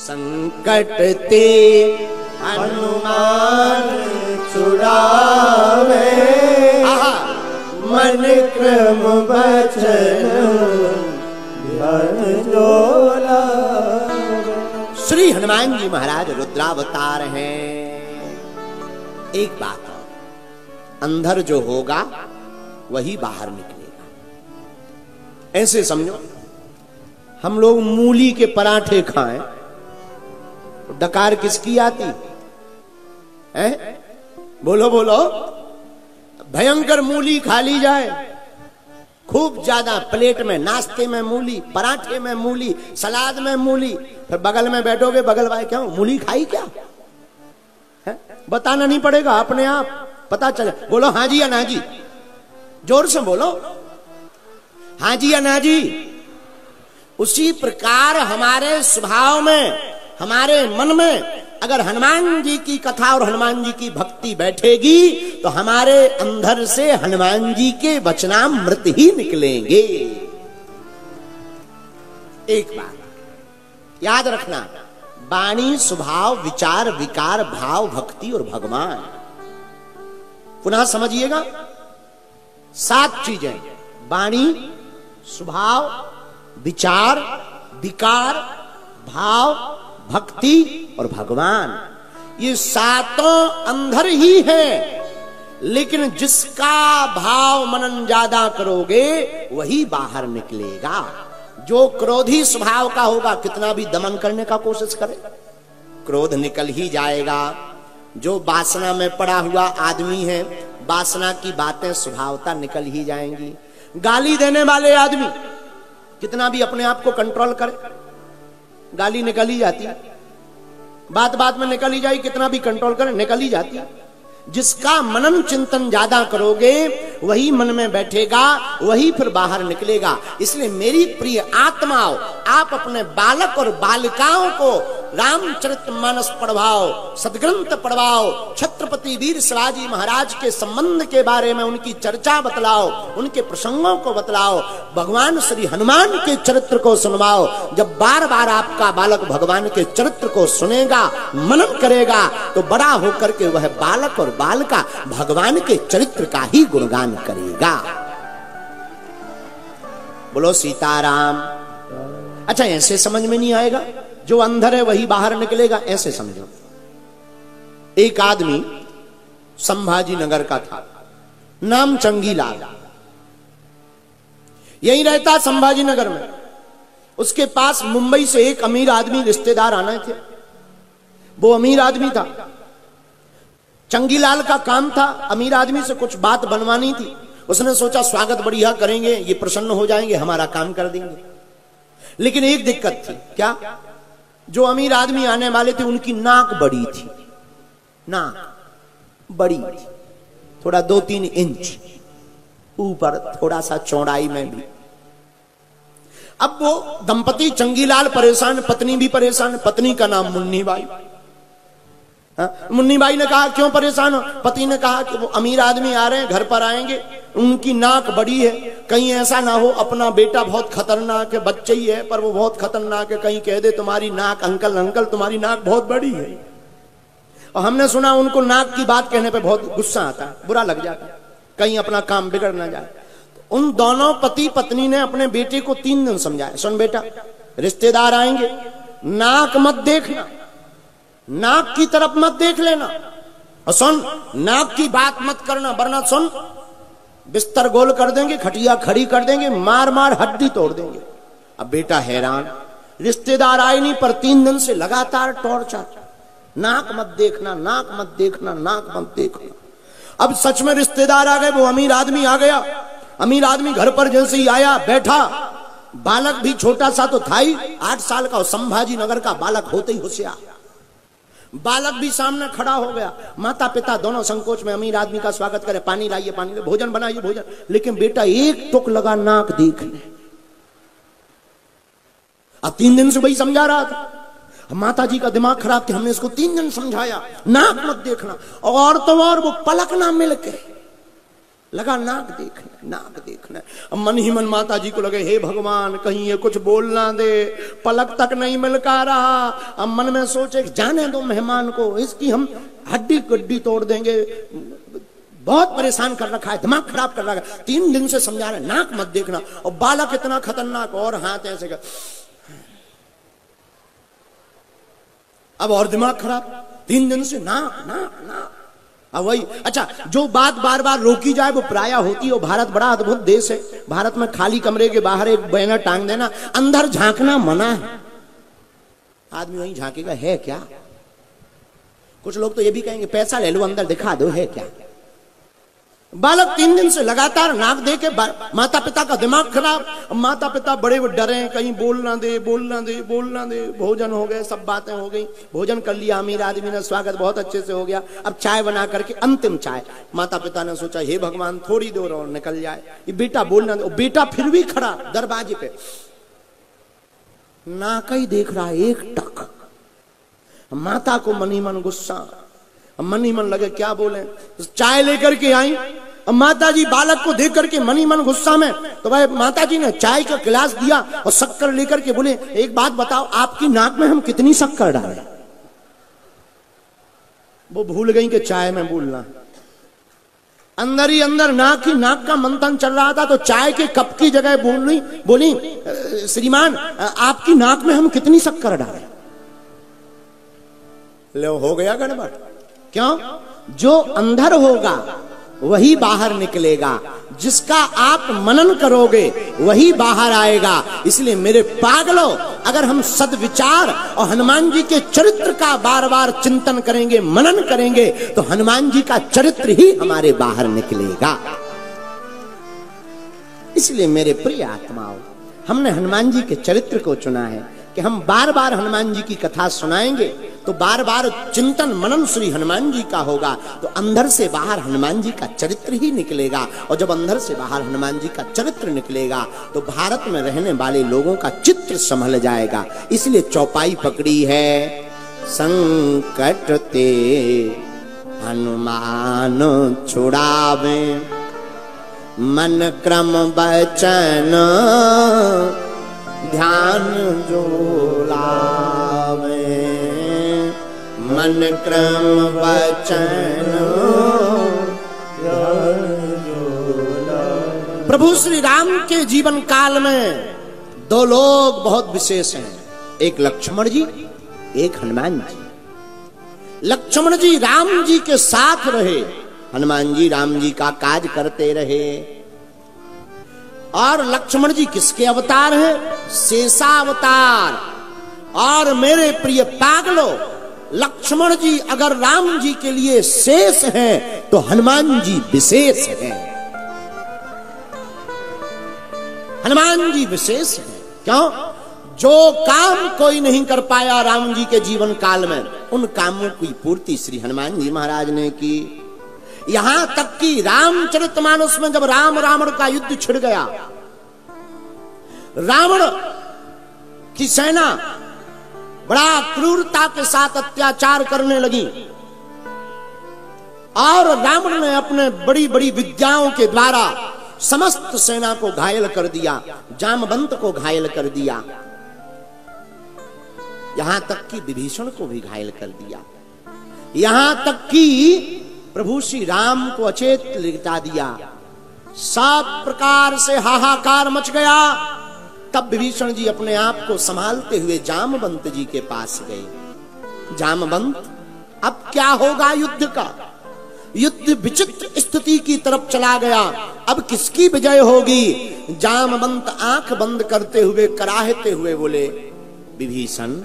संकट ते हनुमान छुड़ावे, मन क्रम बचन ध्यान जो लावे। श्री हनुमान जी महाराज रुद्रावतार हैं। एक बात और, अंदर जो होगा वही बाहर निकलेगा। ऐसे समझो हम लोग मूली के पराठे खाएं, डकार किसकी आती है? बोलो बोलो। भयंकर मूली खा ली जाए, खूब ज्यादा प्लेट में, नाश्ते में मूली, पराठे में मूली, सलाद में मूली, फिर बगल में बैठोगे, बगल वाले क्या मूली खाई क्या है? बताना नहीं पड़ेगा, अपने आप पता चले। बोलो हाँ जी या ना जी, जोर से बोलो हाँ जी या ना जी। उसी प्रकार हमारे स्वभाव में, हमारे मन में अगर हनुमान जी की कथा और हनुमान जी की भक्ति बैठेगी तो हमारे अंदर से हनुमान जी के वचनामृत ही निकलेंगे। एक बात याद रखना, वाणी, स्वभाव, विचार, विकार, भाव, भक्ति और भगवान। पुनः समझिएगा, 7 चीजें, वाणी, स्वभाव, विचार, विकार, भाव, भक्ति और भगवान। ये 7 अंदर ही है, लेकिन जिसका भाव मनन ज्यादा करोगे वही बाहर निकलेगा। जो क्रोधी स्वभाव का होगा, कितना भी दमन करने का कोशिश करे, क्रोध निकल ही जाएगा। जो वासना में पड़ा हुआ आदमी है, वासना की बातें स्वभावता निकल ही जाएंगी। गाली देने वाले आदमी कितना भी अपने आप को कंट्रोल करे, गाली निकल ही जाती है। बात बात में निकल ही जाए, कितना भी कंट्रोल करे निकल ही जाती है। जिसका मनन चिंतन ज्यादा करोगे वही मन में बैठेगा, वही फिर बाहर निकलेगा। इसलिए मेरी प्रिय आत्माओं, आप अपने बालक और बालिकाओं को रामचरितमानस पढ़वाओ, सदग्रंथ पढ़वाओ, छत्रपति वीर शिवाजी महाराज के संबंध के बारे में उनकी चर्चा बतलाओ, उनके प्रसंगों को बतलाओ, भगवान श्री हनुमान के चरित्र को सुनवाओ। जब बार बार आपका बालक भगवान के चरित्र को सुनेगा, मनन करेगा, तो बड़ा होकर के वह बालक और बालिका भगवान के चरित्र का ही गुणगान करेगा। बोलो सीताराम। अच्छा, ऐसे समझ में नहीं आएगा, जो अंदर है वही बाहर निकलेगा, ऐसे समझो। एक आदमी संभाजी नगर का था, नाम चंगीलाल, यही रहता संभाजी नगर में। उसके पास मुंबई से एक अमीर आदमी रिश्तेदार आने थे। वो अमीर आदमी था, चंगीलाल का काम था अमीर आदमी से कुछ बात बनवानी थी। उसने सोचा स्वागत बढ़िया करेंगे, ये प्रसन्न हो जाएंगे, हमारा काम कर देंगे। लेकिन एक दिक्कत थी। क्या? जो अमीर आदमी आने वाले थे उनकी नाक बड़ी थी, नाक बड़ी थी, थोड़ा 2-3 इंच ऊपर, थोड़ा सा चौड़ाई में भी। अब वो दंपति चंगीलाल परेशान, पत्नी भी परेशान। पत्नी का नाम मुन्नी बाई। मुन्नी बाई ने कहा क्यों परेशान हो? पति ने कहा कि वो अमीर आदमी आ रहे हैं, घर पर आएंगे, उनकी नाक बड़ी है, कहीं ऐसा ना हो अपना बेटा बहुत खतरनाक है, बच्चे ही है पर वो बहुत खतरनाक है, कहीं कह दे तुम्हारी नाक, अंकल अंकल तुम्हारी नाक बहुत बड़ी है। और हमने सुना उनको नाक की बात कहने पे बहुत गुस्सा आता है, बुरा लग जाता है, कहीं अपना काम बिगड़ ना जाए। तो उन दोनों पति पत्नी ने अपने बेटे को 3 दिन समझाया, सुन बेटा, रिश्तेदार आएंगे, नाक मत देखना, नाक की तरफ मत देख लेना, और सुन, नाक की बात मत करना, वरना सुन बिस्तर गोल कर देंगे, खटिया खड़ी कर देंगे, मार मार हड्डी तोड़ देंगे। अब बेटा हैरान, रिश्तेदार आए नहीं पर 3 दिन से लगातार टॉर्चर, नाक मत देखना, नाक मत देखना, नाक मत देखना। अब सच में रिश्तेदार आ गए, वो अमीर आदमी आ गया। अमीर आदमी घर पर जैसे ही आया, बैठा, बालक भी छोटा सा तो था ही, 8 साल का, संभाजी नगर का बालक होते ही होशियार। बालक भी सामने खड़ा हो गया। माता पिता दोनों संकोच में अमीर आदमी का स्वागत करे, पानी लाइए, पानी लाइए, भोजन बनाइए, भोजन। लेकिन बेटा एक टुक लगा नाक देखने। अब 3 दिन से वही समझा रहा था। माता जी का दिमाग खराब थी, हमने इसको 3 दिन समझाया, नाक मत देखना, और तो और वो पलक ना मिल के लगा नाक देखना, नाक देखना। अब मन ही मन माता जी को लगे, हे भगवान कहीं ये कुछ बोल ना दे, पलक तक नहीं मिलका रहा। अब मन में सोचे जाने दो मेहमान को, इसकी हम हड्डी गड्डी तोड़ देंगे, बहुत परेशान कर रखा है, दिमाग खराब कर रखा है। 3 दिन से समझा रहे नाक मत देखना, और बालक इतना खतरनाक, और हाथ ऐसे कर, अब और दिमाग खराब, 3 दिन से नाक नाक नाक। अब वही, अच्छा जो बात बार बार रोकी जाए वो प्राय होती है। भारत बड़ा अद्भुत देश है। भारत में खाली कमरे के बाहर एक बैनर टांग देना, अंदर झांकना मना है। आदमी वहीं झांकेगा, है क्या? कुछ लोग तो ये भी कहेंगे पैसा ले लो अंदर दिखा दो, है क्या? बालक 3 दिन से लगातार नाक दे के, माता पिता का दिमाग खराब। माता पिता बड़े डरे, कहीं बोल ना दे, बोल ना दे, बोल ना दे। भोजन हो गए, सब बातें हो गई, भोजन कर लिया, अमीर आदमी ने स्वागत बहुत अच्छे से हो गया। अब चाय बना करके, अंतिम चाय, माता पिता ने सोचा हे भगवान थोड़ी देर और निकल जाए, ये बेटा बोलना दे। बेटा फिर भी खड़ा दरवाजे पे, नाक ही देख रहा है एक टक। माता को मन ही मन गुस्सा, मन ही मन लगे क्या बोले। चाय लेकर के आई, अब माता जी बालक को देख करके मन ही मन गुस्सा में, तो भाई माता जी ने चाय का गिलास दिया और शक्कर लेकर के बोले एक बात बताओ, आपकी नाक में हम कितनी शक्कर डालें? वो भूल गई कि चाय में बोलना। अंदर ही अंदर नाक ही नाक का मंथन चल रहा था, तो चाय के कप की जगह बोली श्रीमान आपकी नाक में हम कितनी शक्कर डालें? लो हो गया गड़बड़। क्यों? जो अंदर होगा वही बाहर निकलेगा, जिसका आप मनन करोगे वही बाहर आएगा। इसलिए मेरे पागलों, अगर हम सद्विचार और हनुमान जी के चरित्र का बार बार चिंतन करेंगे, मनन करेंगे, तो हनुमान जी का चरित्र ही हमारे बाहर निकलेगा। इसलिए मेरे प्रिय आत्माओं, हमने हनुमान जी के चरित्र को चुना है कि हम बार बार हनुमान जी की कथा सुनाएंगे, तो बार बार चिंतन मनन श्री हनुमान जी का होगा, तो अंदर से बाहर हनुमान जी का चरित्र ही निकलेगा। और जब अंदर से बाहर हनुमान जी का चरित्र निकलेगा, तो भारत में रहने वाले लोगों का चित्र संभल जाएगा। इसलिए चौपाई पकड़ी है, संकट ते हनुमान छुड़ावे, मन क्रम बचन ध्यान जो लावे, मन क्रम वचन प्रभु श्री राम के जीवन काल में 2 लोग बहुत विशेष हैं, एक लक्ष्मण जी, एक हनुमान जी। लक्ष्मण जी राम जी के साथ रहे, हनुमान जी राम जी का काज करते रहे। और लक्ष्मण जी किसके अवतार हैं? शेषावतार। और मेरे प्रिय पागलों, लक्ष्मण जी अगर राम जी के लिए शेष हैं, तो हनुमान जी विशेष हैं। हनुमान जी विशेष हैं। क्यों? जो काम कोई नहीं कर पाया राम जी के जीवन काल में, उन कामों की पूर्ति श्री हनुमान जी महाराज ने की। यहां तक कि रामचरितमानस में जब राम रावण का युद्ध छिड़ गया, रावण की सेना बड़ा क्रूरता के साथ अत्याचार करने लगी, और रावण ने अपने बड़ी बड़ी विद्याओं के द्वारा समस्त सेना को घायल कर दिया, जामवंत को घायल कर दिया, यहां तक कि विभीषण को भी घायल कर दिया, यहां तक कि प्रभु श्री राम को अचेत लिटा दिया। सब प्रकार से हाहाकार मच गया। तब विभीषण जी अपने आप को संभालते हुए जामवंत जी के पास गए। जामवंत, अब क्या होगा युद्ध का? युद्ध विचित्र स्थिति की तरफ चला गया। अब किसकी विजय होगी? जामवंत आंख बंद करते हुए कराहते हुए बोले, विभीषण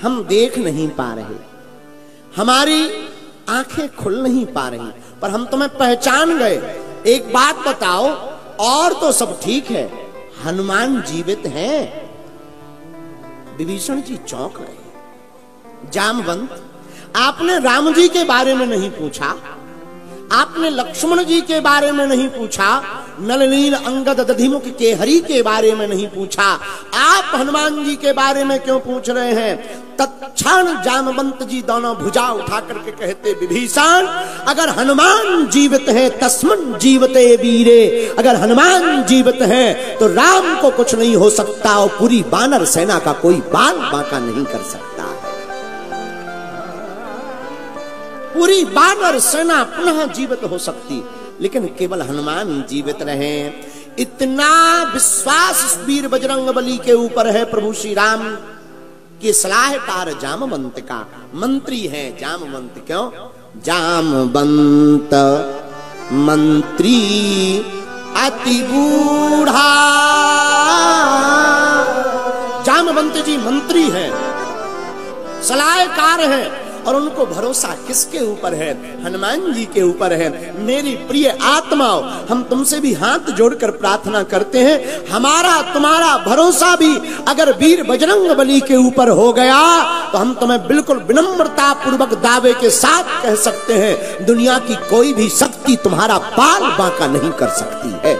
हम देख नहीं पा रहे, हमारी आंखें खुल नहीं पा रही, पर हम तुम्हें पहचान गए। एक बात बताओ, और तो सब ठीक है, हनुमान जीवित हैं? विभीषण जी चौंक गए। जामवंत, आपने राम जी के बारे में नहीं पूछा, आपने लक्ष्मण जी के बारे में नहीं पूछा, नलिनील अंगद दधिमुख के हरि के बारे में नहीं पूछा, आप हनुमान जी के बारे में क्यों पूछ रहे हैं? तत्क्षण जामवंत जी दोनों भुजा उठा करके कहते, विभीषण अगर हनुमान जीवित है तस्मन जीवते वीरे, अगर हनुमान जीवित है तो राम को कुछ नहीं हो सकता और पूरी वानर सेना का कोई बाल बांका नहीं कर सकता है। पूरी वानर सेना पुनः जीवित हो सकती, लेकिन केवल हनुमान जीवित रहे। इतना विश्वास इस वीर बजरंग बली के ऊपर है प्रभु श्री राम के सलाहकार जामवंत का। मंत्री है जामवंत, क्यों? जामवंत मंत्री अति बूढ़ा, जामवंत जी मंत्री है, सलाहकार है, और उनको भरोसा किसके ऊपर है? हनुमान जी के ऊपर है। मेरी प्रिय आत्माओं, हम तुमसे भी हाथ जोड़कर प्रार्थना करते हैं, हमारा तुम्हारा भरोसा भी अगर वीर बजरंग बली के ऊपर हो गया तो हम तुम्हें बिल्कुल विनम्रता पूर्वक दावे के साथ कह सकते हैं, दुनिया की कोई भी शक्ति तुम्हारा बाल बांका नहीं कर सकती है।